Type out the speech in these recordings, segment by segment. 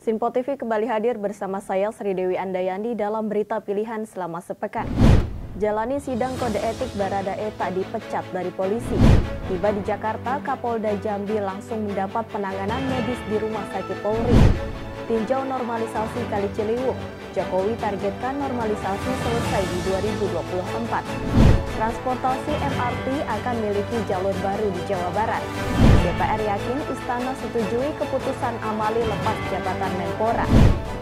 Sinpo TV kembali hadir bersama saya Sri Dewi Andayani dalam berita pilihan selama sepekan. Jalani sidang kode etik Baradae tak dipecat dari polisi. Tiba di Jakarta, Kapolda Jambi langsung mendapat penanganan medis di Rumah Sakit Polri. Tinjau normalisasi Kali Ciliwung, Jokowi targetkan normalisasi selesai di 2024. Transportasi MRT akan miliki jalur baru di Jawa Barat. DPR yakin Istana setujui keputusan Amali lepas jabatan Menpora.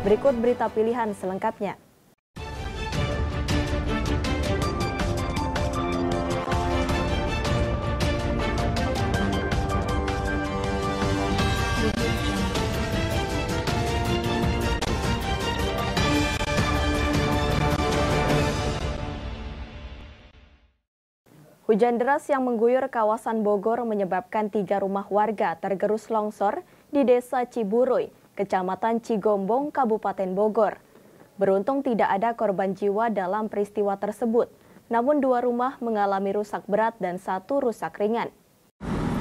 Berikut berita pilihan selengkapnya. Hujan deras yang mengguyur kawasan Bogor menyebabkan 3 rumah warga tergerus longsor di Desa Ciburuy, Kecamatan Cigombong, Kabupaten Bogor. Beruntung tidak ada korban jiwa dalam peristiwa tersebut, namun 2 rumah mengalami rusak berat dan 1 rusak ringan.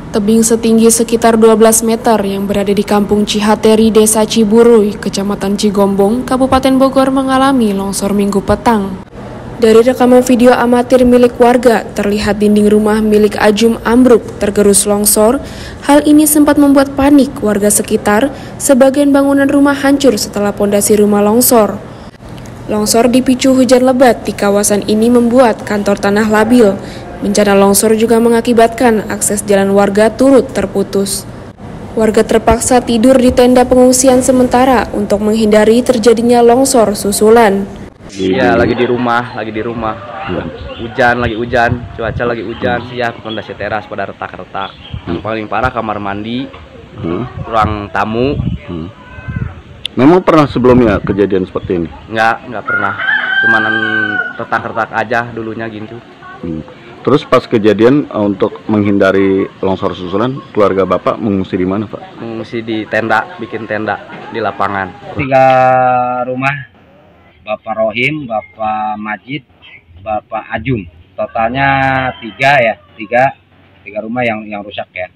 Tebing setinggi sekitar 12 meter yang berada di Kampung Cihateri, Desa Ciburuy, Kecamatan Cigombong, Kabupaten Bogor mengalami longsor Minggu petang. Dari rekaman video amatir milik warga, terlihat dinding rumah milik Ajum ambruk tergerus longsor. Hal ini sempat membuat panik warga sekitar. Sebagian bangunan rumah hancur setelah pondasi rumah longsor. Longsor dipicu hujan lebat di kawasan ini membuat kantor tanah labil. Bencana longsor juga mengakibatkan akses jalan warga turut terputus. Warga terpaksa tidur di tenda pengungsian sementara untuk menghindari terjadinya longsor susulan. Iya, lagi di rumah. Hujan, cuaca lagi hujan, siap pondasi teras pada retak-retak. Yang paling parah kamar mandi, ruang tamu. Memang pernah sebelumnya kejadian seperti ini? Nggak pernah. Cuman retak-retak aja dulunya gitu. Terus pas kejadian untuk menghindari longsor susulan, keluarga Bapak mengungsi di mana, Pak? Mengungsi di tenda, bikin tenda di lapangan. 3 rumah, Bapak Rohim, Bapak Majid, Bapak Ajum. Totalnya 3 rumah yang rusak ya.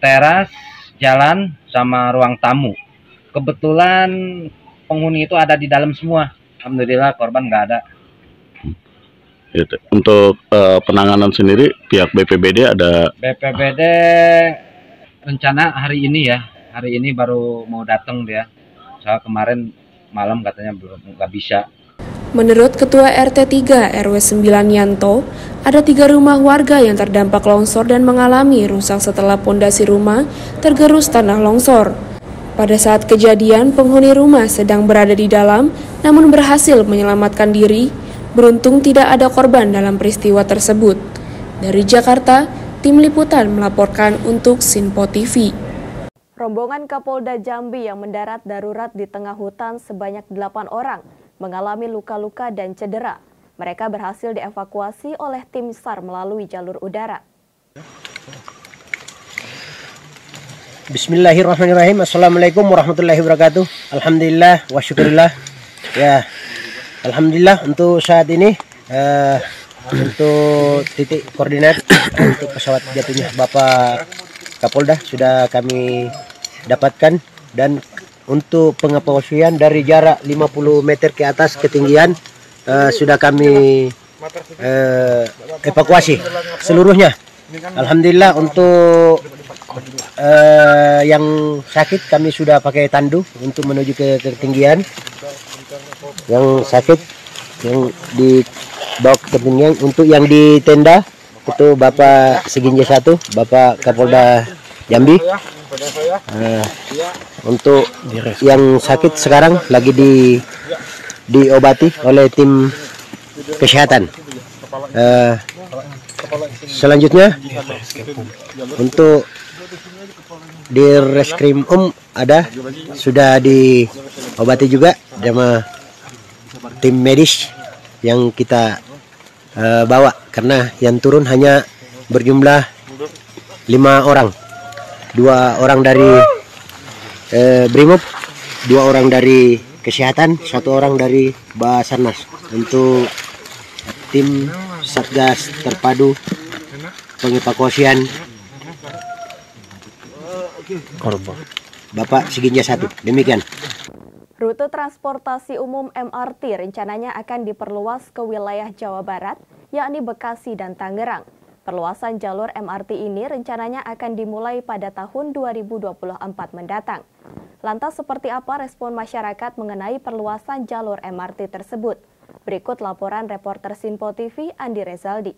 Teras, jalan, sama ruang tamu. Kebetulan penghuni itu ada di dalam semua. Alhamdulillah korban nggak ada. Untuk penanganan sendiri pihak BPBD ada? BPBD rencana hari ini ya. Hari ini baru mau datang dia. Soal kemarin malam katanya belum, nggak bisa. Menurut Ketua RT 3 RW 9 Yanto, ada 3 rumah warga yang terdampak longsor dan mengalami rusak setelah pondasi rumah tergerus tanah longsor. Pada saat kejadian, penghuni rumah sedang berada di dalam, namun berhasil menyelamatkan diri. Beruntung tidak ada korban dalam peristiwa tersebut. Dari Jakarta, tim liputan melaporkan untuk Sinpo TV. Rombongan Kapolda Jambi yang mendarat darurat di tengah hutan sebanyak 8 orang mengalami luka-luka dan cedera. Mereka berhasil dievakuasi oleh tim SAR melalui jalur udara. Bismillahirrahmanirrahim. Assalamualaikum warahmatullahi wabarakatuh. Alhamdulillah wa syukurillah. Ya, alhamdulillah untuk saat ini untuk titik koordinat untuk pesawat jatuhnya Bapak Kapolda sudah kami dapatkan, dan untuk pengevakuasian dari jarak 50 meter ke atas ketinggian sudah kami evakuasi seluruhnya. Alhamdulillah untuk yang sakit kami sudah pakai tandu untuk menuju ke ketinggian. Yang sakit yang dibawa ke ketinggian. Untuk yang di tenda itu Bapak Seginja 1, Bapak Kapolda Jambi. Untuk yang sakit sekarang lagi diobati oleh tim kesehatan. Selanjutnya untuk di Reskrim ada sudah diobati juga sama tim medis yang kita bawa, karena yang turun hanya berjumlah 5 orang. 2 orang dari Brimob, 2 orang dari kesehatan, 1 orang dari Basarnas. Untuk tim Satgas Terpadu pengevakuasian Bapak Siginja 1. Demikian. Rute transportasi umum MRT rencananya akan diperluas ke wilayah Jawa Barat, yakni Bekasi dan Tangerang. Perluasan jalur MRT ini rencananya akan dimulai pada tahun 2024 mendatang. Lantas seperti apa respon masyarakat mengenai perluasan jalur MRT tersebut? Berikut laporan reporter Sinpo TV Andi Rezaldi.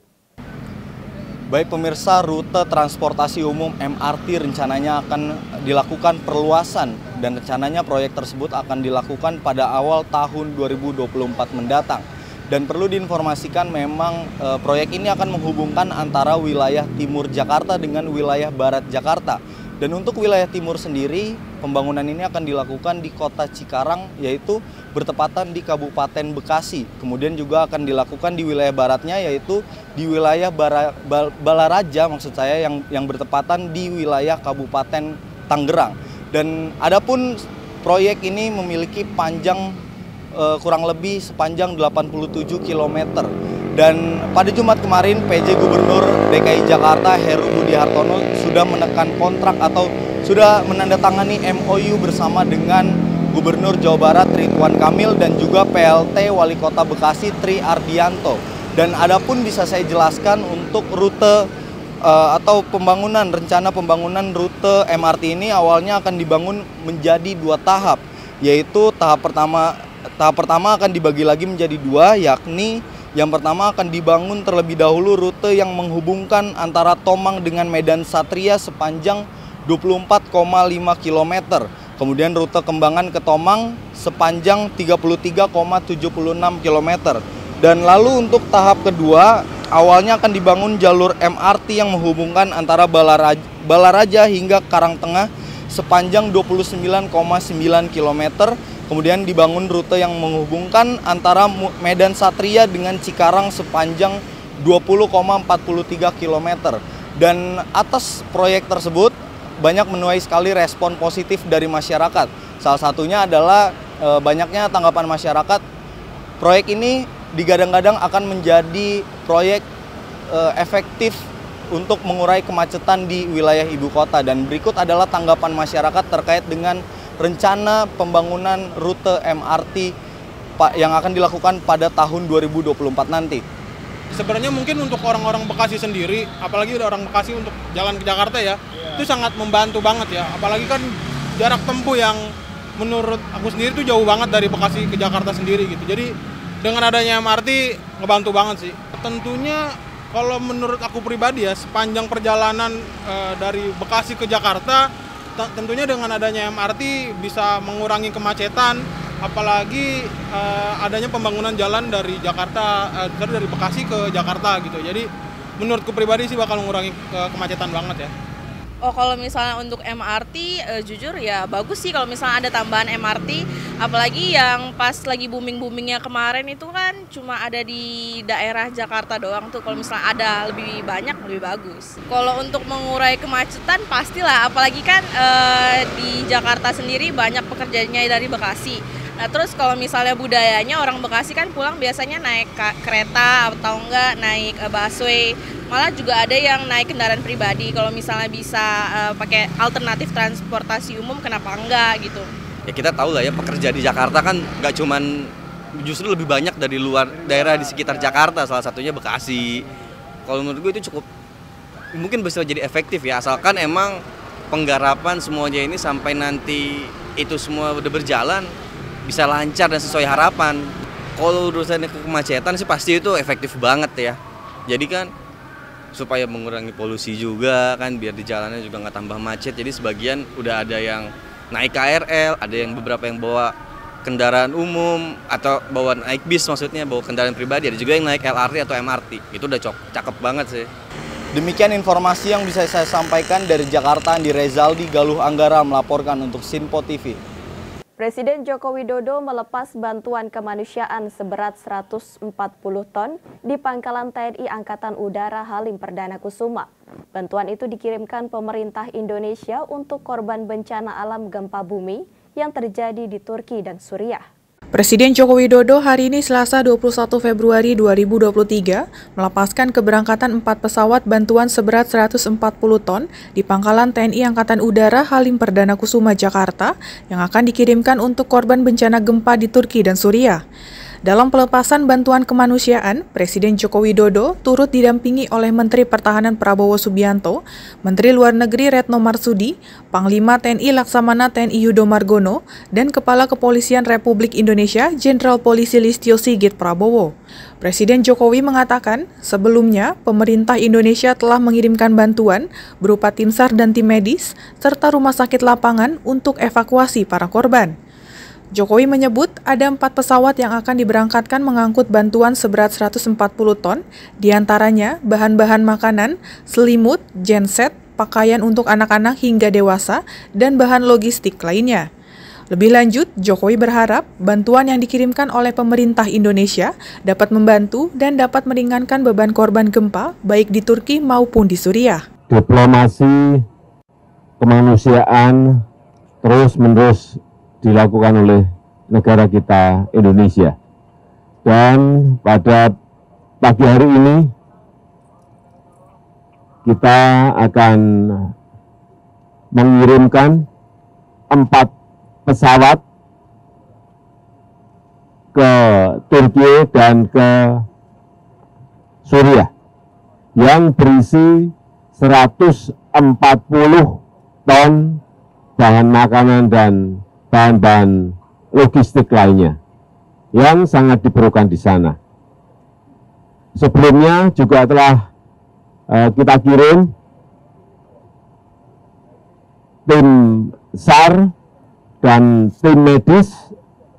Baik pemirsa, rute transportasi umum MRT rencananya akan dilakukan perluasan dan rencananya proyek tersebut akan dilakukan pada awal tahun 2024 mendatang. Dan perlu diinformasikan memang proyek ini akan menghubungkan antara wilayah timur Jakarta dengan wilayah barat Jakarta. Dan untuk wilayah timur sendiri, pembangunan ini akan dilakukan di kota Cikarang, yaitu bertepatan di Kabupaten Bekasi. Kemudian juga akan dilakukan di wilayah baratnya, yaitu di wilayah Balaraja, maksud saya yang bertepatan di wilayah Kabupaten Tangerang. Dan adapun proyek ini memiliki panjang kurang lebih sepanjang 87 km. Dan pada Jumat kemarin, PJ Gubernur DKI Jakarta Heru Budi Hartono sudah menekan kontrak atau sudah menandatangani MOU bersama dengan Gubernur Jawa Barat Ridwan Kamil dan juga PLT Wali Kota Bekasi Tri Ardianto. Dan adapun bisa saya jelaskan untuk rute atau rencana pembangunan rute MRT ini awalnya akan dibangun menjadi 2 tahap, yaitu tahap pertama akan dibagi lagi menjadi 2, yakni yang pertama akan dibangun terlebih dahulu rute yang menghubungkan antara Tomang dengan Medan Satria sepanjang 24,5 km. Kemudian rute Kembangan ke Tomang sepanjang 33,76 km. Dan lalu untuk tahap kedua, awalnya akan dibangun jalur MRT yang menghubungkan antara Balaraja hingga Karangtengah sepanjang 29,9 km. Kemudian dibangun rute yang menghubungkan antara Medan Satria dengan Cikarang sepanjang 20,43 km. Dan atas proyek tersebut banyak menuai sekali respon positif dari masyarakat. Salah satunya adalah banyaknya tanggapan masyarakat. Proyek ini digadang-gadang akan menjadi proyek efektif untuk mengurai kemacetan di wilayah ibu kota. Dan berikut adalah tanggapan masyarakat terkait dengan rencana pembangunan rute MRT yang akan dilakukan pada tahun 2024 nanti. Sebenarnya mungkin untuk orang-orang Bekasi sendiri, apalagi orang Bekasi untuk jalan ke Jakarta ya, itu sangat membantu banget ya. Apalagi kan jarak tempuh yang menurut aku sendiri itu jauh banget dari Bekasi ke Jakarta sendiri gitu. Jadi dengan adanya MRT ngebantu banget sih. Tentunya kalau menurut aku pribadi ya, sepanjang perjalanan dari Bekasi ke Jakarta, tentunya dengan adanya MRT bisa mengurangi kemacetan, apalagi adanya pembangunan jalan dari dari Bekasi ke Jakarta gitu. Jadi menurutku pribadi sih bakal mengurangi kemacetan banget ya. Oh, kalau misalnya untuk MRT, jujur ya bagus sih kalau misalnya ada tambahan MRT. Apalagi yang pas lagi booming-boomingnya kemarin itu kan cuma ada di daerah Jakarta doang tuh. Kalau misalnya ada lebih banyak, lebih bagus. Kalau untuk mengurai kemacetan pastilah, apalagi kan di Jakarta sendiri banyak pekerjaannya dari Bekasi. Nah terus kalau misalnya budayanya orang Bekasi kan pulang biasanya naik kereta atau enggak naik busway. Malah juga ada yang naik kendaraan pribadi. Kalau misalnya bisa pakai alternatif transportasi umum, kenapa enggak gitu. Ya kita tahu lah ya, pekerja di Jakarta kan nggak cuman, justru lebih banyak dari luar daerah di sekitar Jakarta, salah satunya Bekasi. Kalau menurut gue itu cukup, mungkin bisa jadi efektif ya, asalkan emang penggarapan semuanya ini sampai nanti itu semua udah berjalan, bisa lancar dan sesuai harapan. Kalau urusannya kemacetan sih pasti itu efektif banget ya. Jadi kan supaya mengurangi polusi juga kan, biar di jalannya juga nggak tambah macet. Jadi sebagian udah ada yang naik KRL, ada yang beberapa yang bawa kendaraan umum atau bawa naik bis, maksudnya bawa kendaraan pribadi. Ada juga yang naik LRT atau MRT. Itu udah cakep banget sih. Demikian informasi yang bisa saya sampaikan dari Jakarta. Andi Rezaldi, Galuh Anggara melaporkan untuk Sinpo TV. Presiden Joko Widodo melepas bantuan kemanusiaan seberat 140 ton di pangkalan TNI Angkatan Udara Halim Perdana Kusuma. Bantuan itu dikirimkan pemerintah Indonesia untuk korban bencana alam gempa bumi yang terjadi di Turki dan Suriah. Presiden Joko Widodo hari ini Selasa 21 Februari 2023 melepaskan keberangkatan 4 pesawat bantuan seberat 140 ton di pangkalan TNI Angkatan Udara Halim Perdana Kusuma, Jakarta yang akan dikirimkan untuk korban bencana gempa di Turki dan Suriah. Dalam pelepasan bantuan kemanusiaan, Presiden Joko Widodo turut didampingi oleh Menteri Pertahanan Prabowo Subianto, Menteri Luar Negeri Retno Marsudi, Panglima TNI Laksamana TNI Yudo Margono, dan Kepala Kepolisian Republik Indonesia Jenderal Polisi Listio Sigit Prabowo. Presiden Jokowi mengatakan, sebelumnya pemerintah Indonesia telah mengirimkan bantuan berupa tim SAR dan tim medis, serta rumah sakit lapangan untuk evakuasi para korban. Jokowi menyebut ada 4 pesawat yang akan diberangkatkan mengangkut bantuan seberat 140 ton, diantaranya bahan-bahan makanan, selimut, genset, pakaian untuk anak-anak hingga dewasa, dan bahan logistik lainnya. Lebih lanjut, Jokowi berharap bantuan yang dikirimkan oleh pemerintah Indonesia dapat membantu dan dapat meringankan beban korban gempa baik di Turki maupun di Suriah. Diplomasi kemanusiaan terus-menerus dilakukan oleh negara kita Indonesia. Dan pada pagi hari ini kita akan mengirimkan 4 pesawat ke Turki dan ke Suriah yang berisi 140 ton bahan makanan dan bahan-bahan logistik lainnya yang sangat diperlukan di sana. Sebelumnya juga telah kita kirim tim SAR dan tim medis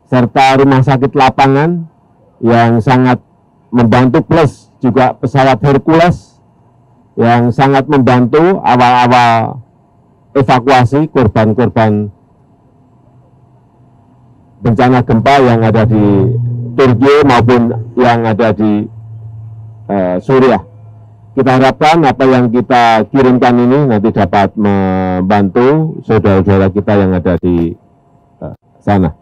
serta rumah sakit lapangan yang sangat membantu, plus juga pesawat Hercules yang sangat membantu awal-awal evakuasi korban-korban bencana gempa yang ada di Turki maupun yang ada di Suriah. Kita harapkan apa yang kita kirimkan ini nanti dapat membantu saudara-saudara kita yang ada di sana.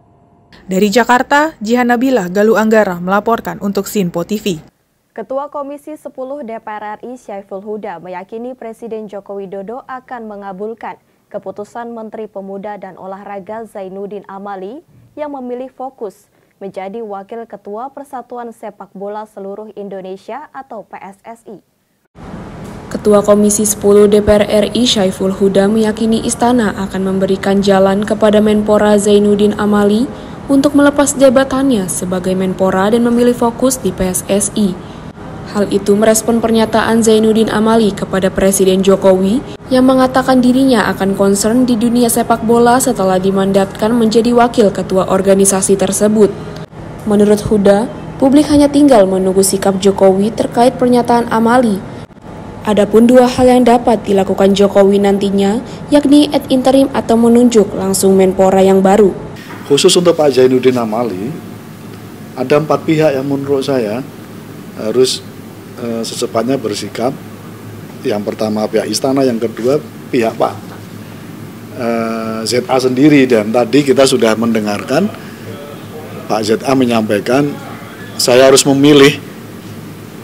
Dari Jakarta, Jihan Nabila Galuh Anggara melaporkan untuk Sinpo TV. Ketua Komisi 10 DPR RI Syaiful Huda meyakini Presiden Joko Widodo akan mengabulkan keputusan Menteri Pemuda dan Olahraga Zainuddin Amali yang memilih fokus menjadi Wakil Ketua Persatuan Sepak Bola Seluruh Indonesia atau PSSI. Ketua Komisi 10 DPR RI Syaiful Huda meyakini Istana akan memberikan jalan kepada Menpora Zainuddin Amali untuk melepas jabatannya sebagai Menpora dan memilih fokus di PSSI. Hal itu merespon pernyataan Zainuddin Amali kepada Presiden Jokowi yang mengatakan dirinya akan concern di dunia sepak bola setelah dimandatkan menjadi wakil ketua organisasi tersebut. Menurut Huda, publik hanya tinggal menunggu sikap Jokowi terkait pernyataan Amali. Adapun 2 hal yang dapat dilakukan Jokowi nantinya, yakni ad interim atau menunjuk langsung Menpora yang baru. Khusus untuk Pak Zainuddin Amali, ada 4 pihak yang menurut saya harus secepatnya bersikap. Yang pertama pihak Istana, yang kedua pihak Pak ZA sendiri. Dan tadi kita sudah mendengarkan Pak ZA menyampaikan saya harus memilih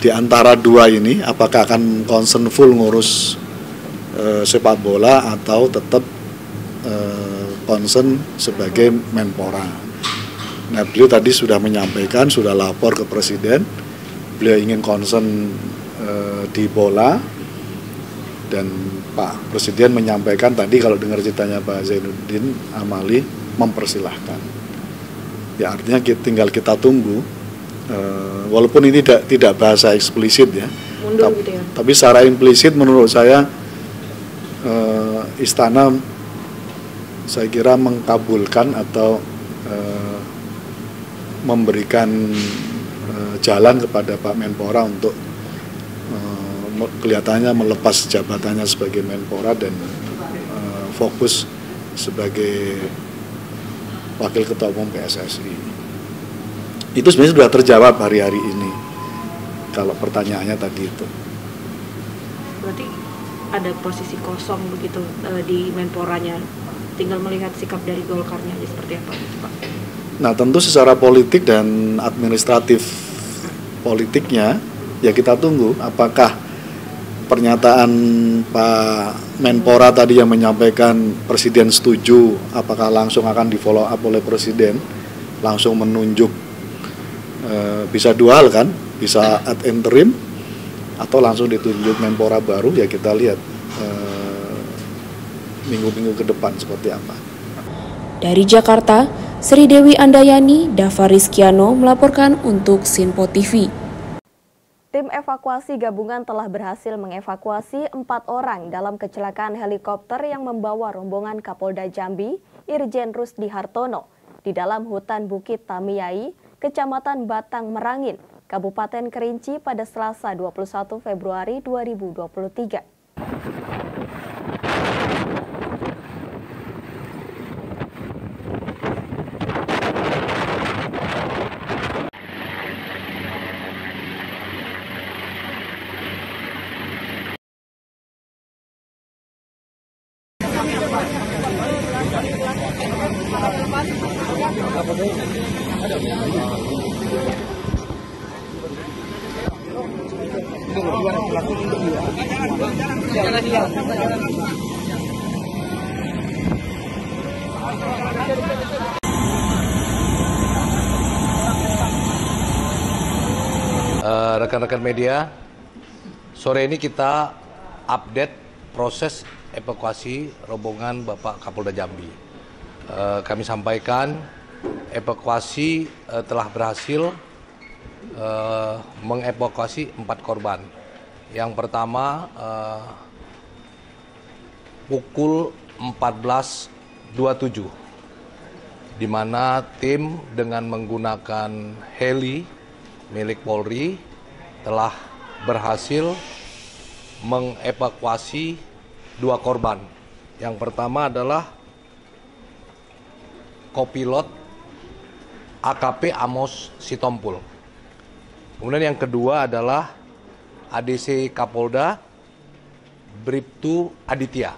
di antara 2 ini, apakah akan concern full ngurus sepak bola atau tetap concern sebagai Menpora. Nah, beliau tadi sudah menyampaikan, sudah lapor ke Presiden, beliau ingin concern di bola, dan Pak Presiden menyampaikan tadi kalau dengar ceritanya Pak Zainuddin Amali mempersilahkan. Ya, artinya tinggal kita tunggu, walaupun ini tidak bahasa eksplisit ya, gitu ya, tapi secara implisit menurut saya Istana saya kira mengkabulkan atau memberikan jalan kepada Pak Menpora untuk kelihatannya melepas jabatannya sebagai Menpora dan fokus sebagai Wakil Ketua Umum PSSI. Itu sebenarnya sudah terjawab hari-hari ini kalau pertanyaannya tadi itu. Berarti ada posisi kosong begitu di Menporanya, tinggal melihat sikap dari Golkarnya seperti apa, Pak? Nah, tentu secara politik dan administratif politiknya ya kita tunggu apakah pernyataan Pak Menpora tadi yang menyampaikan Presiden setuju, apakah langsung akan di follow up oleh Presiden, langsung menunjuk, bisa dua hal kan, bisa ad interim atau langsung ditunjuk Menpora baru, ya kita lihat minggu-minggu ke depan seperti apa. Dari Jakarta, Sri Dewi Andayani, Dava Rizkiano melaporkan untuk Sinpo TV. Tim evakuasi gabungan telah berhasil mengevakuasi 4 orang dalam kecelakaan helikopter yang membawa rombongan Kapolda Jambi, Irjen Rusdi Hartono, di dalam hutan Bukit Tamiyai, Kecamatan Batang Merangin, Kabupaten Kerinci pada Selasa 21 Februari 2023. Rekan-rekan media, sore ini kita update proses evakuasi rombongan Bapak Kapolda Jambi. Kami sampaikan evakuasi telah berhasil mengevakuasi 4 korban. Yang pertama pukul 14.27, di mana tim dengan menggunakan heli milik Polri telah berhasil mengevakuasi 2 korban. Yang pertama adalah Kopilot AKP Amos Sitompul. Kemudian yang kedua adalah ADC Kapolda Bribtu Aditya.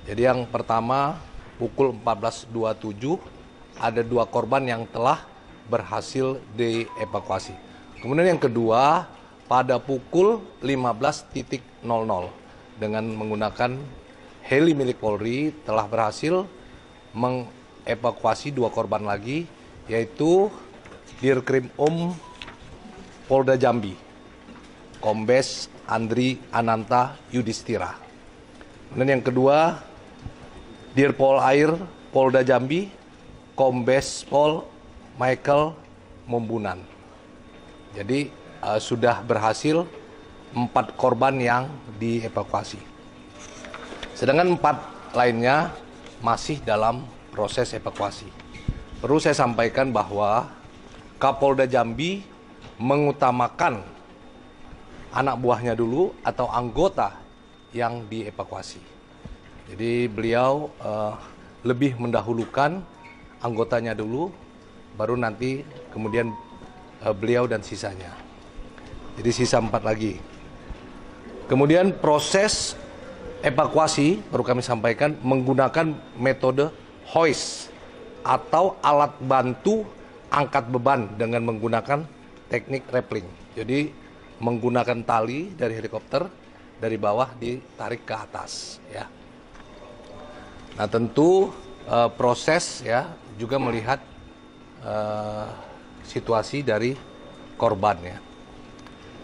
Jadi yang pertama pukul 14.27 ada 2 korban yang telah berhasil dievakuasi. Kemudian yang kedua pada pukul 15.00 dengan menggunakan heli milik Polri telah berhasil mengevakuasi 2 korban lagi, yaitu Dirkrim Polda Jambi, Kombes Andri Ananta Yudhistira. Kemudian yang kedua Dirpol Air Polda Jambi, Kombes Pol Michael Mombunan. Jadi sudah berhasil 4 korban yang dievakuasi. Sedangkan 4 lainnya masih dalam proses evakuasi. Perlu saya sampaikan bahwa Kapolda Jambi mengutamakan anak buahnya dulu atau anggota yang dievakuasi. Jadi beliau lebih mendahulukan anggotanya dulu, baru nanti kemudian beliau dan sisanya. Jadi sisa 4 lagi. Kemudian proses evakuasi perlu kami sampaikan menggunakan metode hoist atau alat bantu angkat beban dengan menggunakan teknik rappelling. Jadi menggunakan tali dari helikopter dari bawah ditarik ke atas, ya. Nah, tentu proses ya juga melihat situasi dari korban, ya.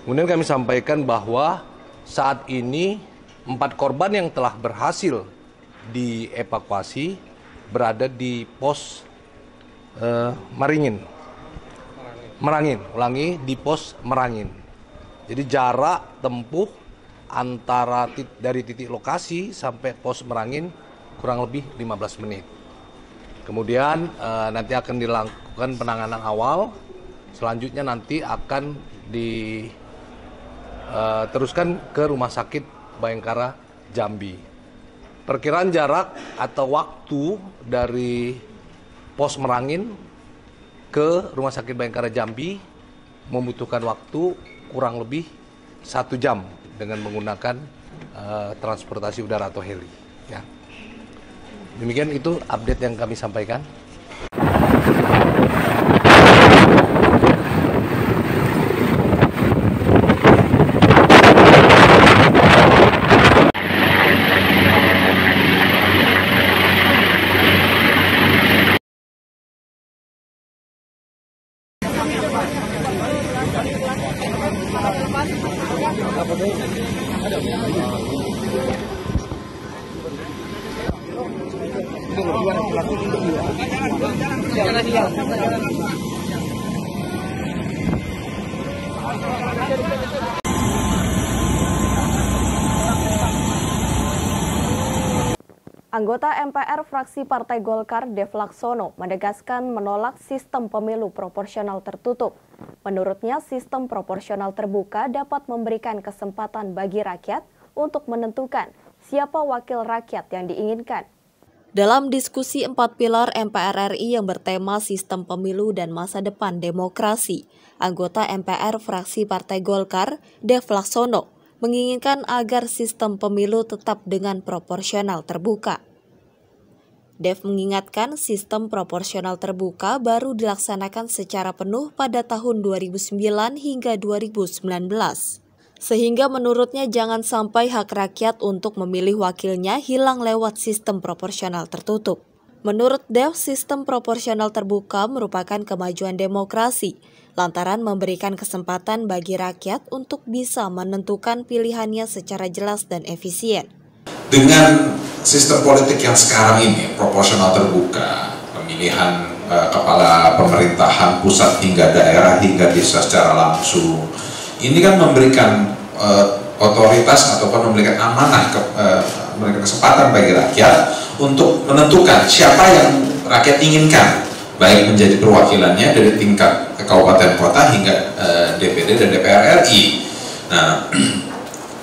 Kemudian kami sampaikan bahwa saat ini 4 korban yang telah berhasil dievakuasi berada di pos Merangin, di pos Merangin. Jadi jarak tempuh antara dari titik lokasi sampai pos Merangin kurang lebih 15 menit. Kemudian nanti akan dilakukan penanganan awal, selanjutnya nanti akan diteruskan ke Rumah Sakit Bayangkara Jambi. Perkiraan jarak atau waktu dari pos Merangin ke Rumah Sakit Bayangkara Jambi membutuhkan waktu kurang lebih 1 jam dengan menggunakan transportasi udara atau heli, ya. Demikian itu update yang kami sampaikan. Anggota MPR fraksi Partai Golkar Dev Laksono menegaskan menolak sistem pemilu proporsional tertutup. Menurutnya, sistem proporsional terbuka dapat memberikan kesempatan bagi rakyat untuk menentukan siapa wakil rakyat yang diinginkan. Dalam diskusi 4 pilar MPR RI yang bertema sistem pemilu dan masa depan demokrasi, anggota MPR fraksi Partai Golkar Dev Laksono menginginkan agar sistem pemilu tetap dengan proporsional terbuka. Dev mengingatkan sistem proporsional terbuka baru dilaksanakan secara penuh pada tahun 2009 hingga 2019. Sehingga menurutnya jangan sampai hak rakyat untuk memilih wakilnya hilang lewat sistem proporsional tertutup. Menurut Dev, sistem proporsional terbuka merupakan kemajuan demokrasi, lantaran memberikan kesempatan bagi rakyat untuk bisa menentukan pilihannya secara jelas dan efisien. Dengan sistem politik yang sekarang ini, proporsional terbuka, pemilihan kepala pemerintahan pusat hingga daerah hingga desa secara langsung, ini kan memberikan otoritas ataupun memberikan amanah, memberikan kesempatan bagi rakyat untuk menentukan siapa yang rakyat inginkan, baik menjadi perwakilannya dari tingkat kabupaten kota hingga DPD dan DPR RI. Nah,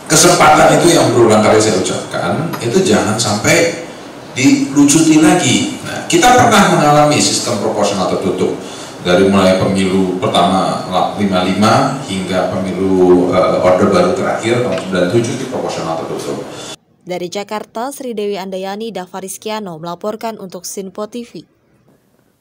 kesempatan itu yang berulang kali saya ucapkan, itu jangan sampai dilucuti lagi. Nah, kita pernah mengalami sistem proporsional tertutup dari mulai pemilu pertama 55 hingga pemilu Orde Baru terakhir tahun 97 di proporsional tertutup. Dari Jakarta, Sri Dewi Andayani, Davarizkiano melaporkan untuk Sinpo TV.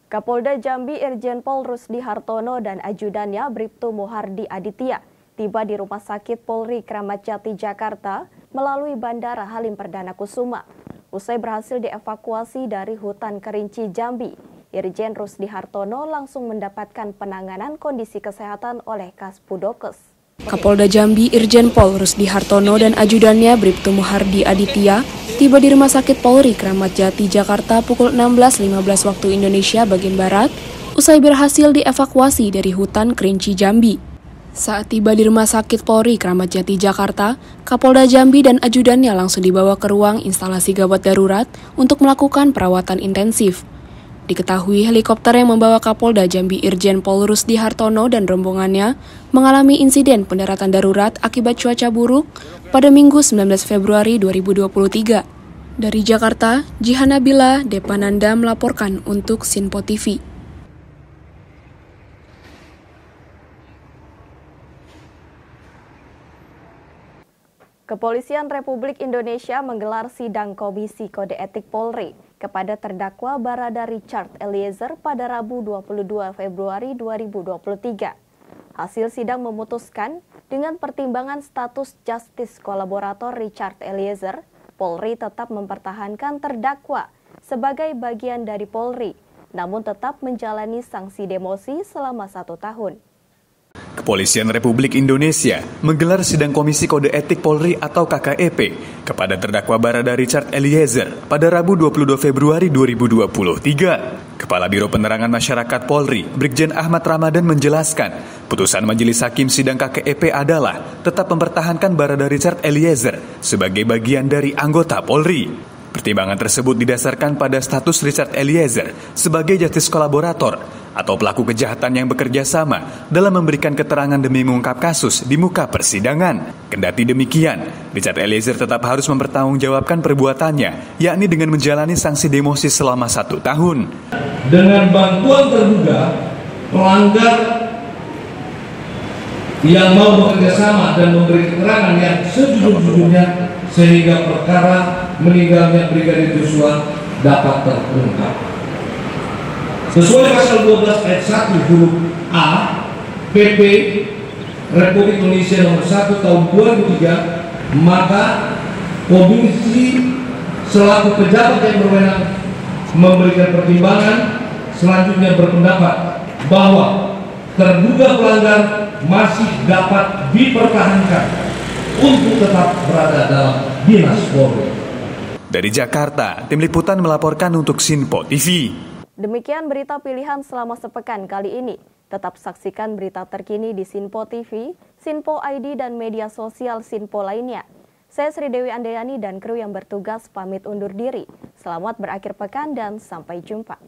Kapolda Jambi Irjen Pol Rusdi Hartono dan ajudannya Bribtu Muhardi Aditya tiba di Rumah Sakit Polri Kramat Jati, Jakarta melalui Bandara Halim Perdana Kusuma. Usai berhasil dievakuasi dari hutan Kerinci, Jambi, Irjen Rusdi Hartono langsung mendapatkan penanganan kondisi kesehatan oleh Kaspudokes. Kapolda Jambi Irjen Pol Rusdi Hartono dan ajudannya Bribtu Muhardi Aditya tiba di Rumah Sakit Polri Kramat Jati, Jakarta pukul 16.15 waktu Indonesia bagian Barat usai berhasil dievakuasi dari hutan Kerinci, Jambi. Saat tiba di Rumah Sakit Polri Kramat Jati, Jakarta, Kapolda Jambi dan ajudannya langsung dibawa ke ruang instalasi gawat darurat untuk melakukan perawatan intensif. Diketahui helikopter yang membawa Kapolda Jambi Irjen Pol Rusdi Hartono dan rombongannya mengalami insiden pendaratan darurat akibat cuaca buruk pada Minggu 19 Februari 2023. Dari Jakarta, Jihan Nabila Depananda melaporkan untuk Sinpo TV. Kepolisian Republik Indonesia menggelar sidang Komisi Kode Etik Polri kepada terdakwa Barada Richard Eliezer pada Rabu 22 Februari 2023. Hasil sidang memutuskan dengan pertimbangan status justice kolaborator Richard Eliezer, Polri tetap mempertahankan terdakwa sebagai bagian dari Polri, namun tetap menjalani sanksi demosi selama 1 tahun. Kepolisian Republik Indonesia menggelar sidang Komisi Kode Etik Polri atau KKEP kepada terdakwa Barada Richard Eliezer pada Rabu 22 Februari 2023. Kepala Biro Penerangan Masyarakat Polri, Brigjen Ahmad Ramadan menjelaskan, putusan Majelis Hakim Sidang KKEP adalah tetap mempertahankan Barada Richard Eliezer sebagai bagian dari anggota Polri. Pertimbangan tersebut didasarkan pada status Richard Eliezer sebagai justice kolaborator atau pelaku kejahatan yang bekerja sama dalam memberikan keterangan demi mengungkap kasus di muka persidangan. Kendati demikian, Richard Eliezer tetap harus mempertanggungjawabkan perbuatannya, yakni dengan menjalani sanksi demosi selama 1 tahun. Dengan bantuan terduga pelanggar yang mau bekerja sama dan memberi keterangan yang sejujur-jujurnya sehingga perkara meninggalnya Brigadir Joshua dapat terungkap. Sesuai pasal 12 ayat 1 huruf A PP Republik Indonesia nomor 1 tahun 2003, maka komisi selaku pejabat yang berwenang memberikan pertimbangan selanjutnya berpendapat bahwa terduga pelanggar masih dapat dipertahankan untuk tetap berada dalam dinas Polri. Dari Jakarta, Tim Liputan melaporkan untuk Sinpo TV. Demikian berita pilihan selama sepekan kali ini. Tetap saksikan berita terkini di Sinpo TV, Sinpo ID, dan media sosial Sinpo lainnya. Saya Sri Dewi Andayani dan kru yang bertugas pamit undur diri. Selamat berakhir pekan dan sampai jumpa.